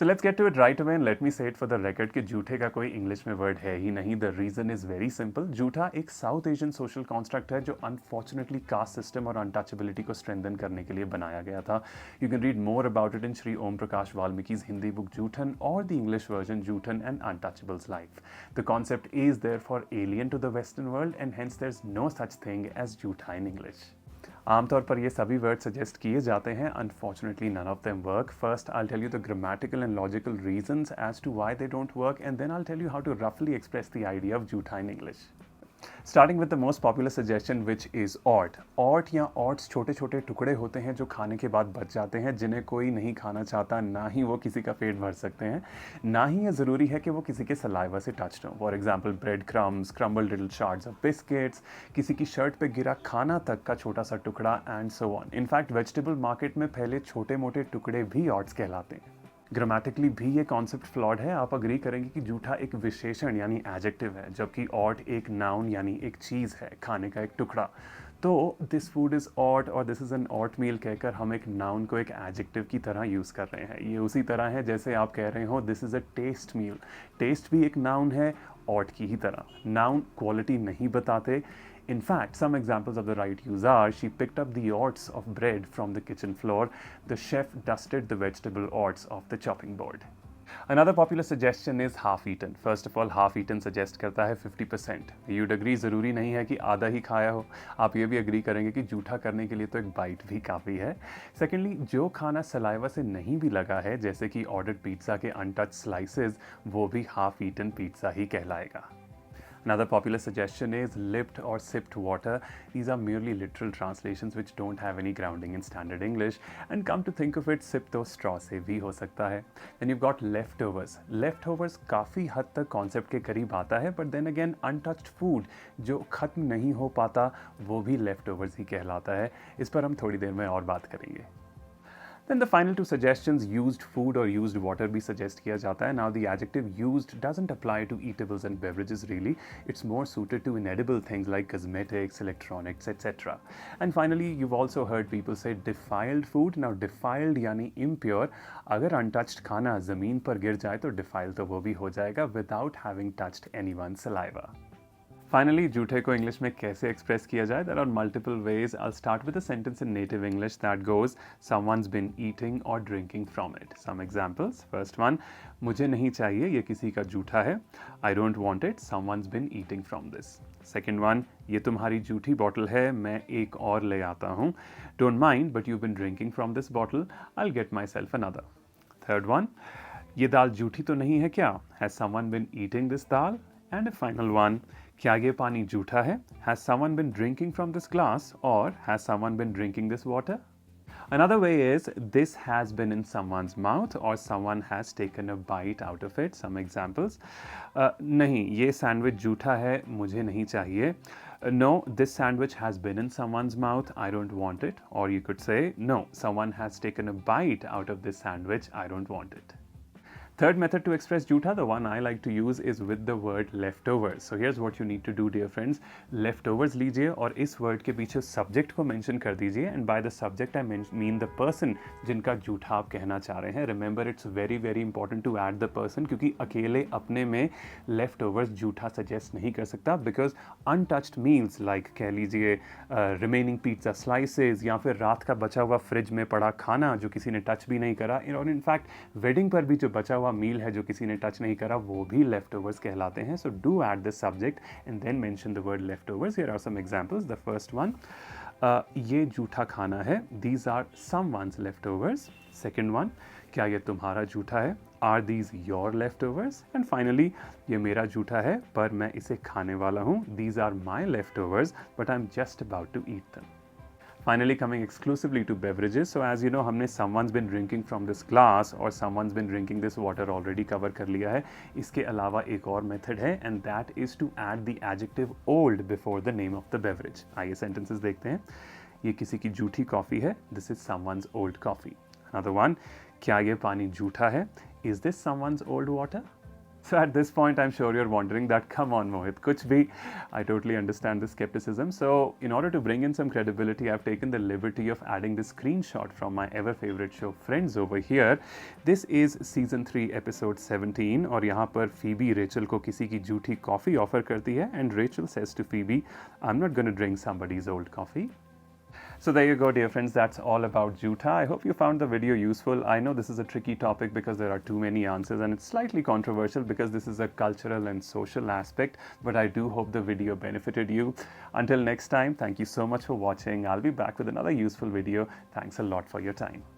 So let's get to it right away and let me say it for the record कि झूठे का कोई English में word है ही नहीं. The reason is very simple. झूठा एक साउथ एशियन सोशल कॉन्स्ट्रक्ट है जो अनफॉर्चुनेटली कास्ट सिस्टम और अनटचेबिलिटी को स्ट्रेंथन करने के लिए बनाया गया था. You can read more about it in Shri Om Prakash Valmiki's Hindi book Jhuthan or the English version Jhuthan and Untouchable's Life. The concept is therefore alien to the Western world and hence there's no such thing as झूठा in English. आमतौर पर ये सभी word suggest किए जाते हैं. Unfortunately none of them work. First I will tell you the grammatical and logical reasons as to why they don't work and then I will tell you how to रफली express the idea of झूठा in English. Starting with the most popular suggestion which is ought. Ought या oughts छोटे छोटे टुकड़े होते हैं जो खाने के बाद बच जाते हैं, जिन्हें कोई नहीं खाना चाहता, ना ही वो किसी का पेट भर सकते हैं, ना ही ये ज़रूरी है कि वो किसी के सलाइवा से टच्ड हो. For example bread crumbs, crumbled little shards of biscuits, किसी की शर्ट पे गिरा खाना तक का छोटा सा टुकड़ा and so on. In fact vegetable market में फैले छोटे मोटे टुकड़े भी ऑट्स कहलाते हैं. ग्रामेटिकली भी ये कॉन्सेप्ट फ्लॉड है. आप अग्री करेंगे कि झूठा एक विशेषण यानी एडजेक्टिव है, जबकि ऑट एक नाउन यानी एक चीज़ है, खाने का एक टुकड़ा. तो दिस फूड इज़ ऑट और दिस इज़ एन ऑट मील कहकर हम एक नाउन को एक एडजेक्टिव की तरह यूज़ कर रहे हैं. ये उसी तरह है जैसे आप कह रहे हो this is a test meal. Test भी एक नाउन है, ऑट की ही तरह. नाउन क्वालिटी नहीं बताते. In fact, some examples of the right use are: she picked up the orts of bread from the kitchen floor. The chef dusted the vegetable orts off the chopping board. Another popular suggestion is half-eaten. First of all, half-eaten suggest करता है 50%. You'd agree ज़रूरी नहीं है कि आधा ही खाया हो. आप ये भी agree करेंगे कि झूठा करने के लिए तो एक बाइट भी काफ़ी है. Secondly, जो खाना सलाइवा से नहीं भी लगा है, जैसे कि ऑर्डर्ड पिज्ज़ा के untouched slices, वो भी half-eaten पिज्ज़ा ही कहलाएगा. Another popular suggestion is lipped or sipped water. These are merely literal translations which don't have any grounding in standard English. And come to think of it, sip तो straw से भी हो सकता है. Then you've got leftovers. Leftovers काफ़ी हद तक concept के करीब आता है, but then again untouched food जो ख़त्म नहीं हो पाता, वो भी leftovers ही कहलाता है. इस पर हम थोड़ी देर में और बात करेंगे. Then the final two suggestions, used food or used water, भी suggest किया जाता है. Now the adjective used doesn't apply to eatables and beverages really. It's more suited to inedible things like cosmetics, electronics, etc. And finally, you've also heard people say defiled food. Now defiled यानी impure. अगर untouched खाना ज़मीन पर गिर जाए तो defiled तो वो भी हो जाएगा without having touched anyone's saliva. Finally, झूठे को इंग्लिश में कैसे एक्सप्रेस किया जाए? There are multiple ways. I'll start with a sentence in native English that goes, someone's been eating or drinking from it. Some examples. First one, मुझे नहीं चाहिए, ये किसी का झूठा है. I don't want it, someone's been eating from this. Second one, ये तुम्हारी झूठी बॉटल है, मैं एक और ले आता हूँ. Don't mind, but you've been drinking from this bottle. I'll get myself another. Third one, ये दाल झूठी तो नहीं है क्या? Has someone been eating this dal? And a final one, क्या ये पानी झूठा है? Has someone been drinking from this glass or has someone been drinking this water? Another way is this has been in someone's mouth or someone has taken a bite out of it. Some examples. नहीं, ये sandwich झूठा है, मुझे नहीं चाहिए. No, this sandwich has been in someone's mouth, I don't want it. Or you could say, no, someone has taken a bite out of this sandwich, I don't want it. Third method to express झूठा, the one I like to use, is with the word leftovers. So here's what you need to do, dear friends. Leftovers लीजिए और इस word के पीछे subject को mention कर दीजिए. And by the subject I mean the person जिनका झूठा आप कहना चाह रहे हैं. Remember, it's very very important to add the person क्योंकि अकेले अपने में leftovers झूठा suggest नहीं कर सकता. Because untouched meals like कह लीजिए remaining pizza slices या फिर रात का बचा हुआ फ्रिज में पड़ा खाना जो किसी ने टच भी नहीं करा. और in fact wedding पर भी जो बचा हुआ मील है जो किसी ने टच नहीं करा, वो भी leftovers कहलाते हैं. So do add the subject and then mention the word leftovers. Here are some examples. The first one, ये झूठा खाना है. These are someone's leftovers. Second one, क्या ये तुम्हारा झूठा है? Are these your leftovers? And finally, ये मेरा झूठा है पर मैं इसे खाने वाला हूँ. These are my leftovers but I'm just about to eat them. Finally, coming exclusively to beverages. So as you know, हमने someone's been drinking from this glass or someone's been drinking this water already cover कर लिया है. इसके अलावा एक और method है and that is to add the adjective old before the name of the beverage. आइए sentences देखते हैं. ये किसी की झूठी कॉफ़ी है. This is someone's old coffee. Another one, क्या ये पानी झूठा है? Is this someone's old water? So at this point, I'm sure you're wondering that, come on, Mohit, kuch bhi. I totally understand the skepticism. So in order to bring in some credibility, I've taken the liberty of adding this screenshot from my ever favorite show, Friends, over here. This is season 3, episode 17. और यहाँ पर Phoebe Rachel को किसी की झूठी coffee offer करती है, and Rachel says to Phoebe, I'm not going to drink somebody's old coffee. So there you go, dear friends, that's all about Jhootha. I hope you found the video useful. I know this is a tricky topic because there are too many answers, and it's slightly controversial because this is a cultural and social aspect, but I do hope the video benefited you. Until next time, thank you so much for watching. I'll be back with another useful video. Thanks a lot for your time.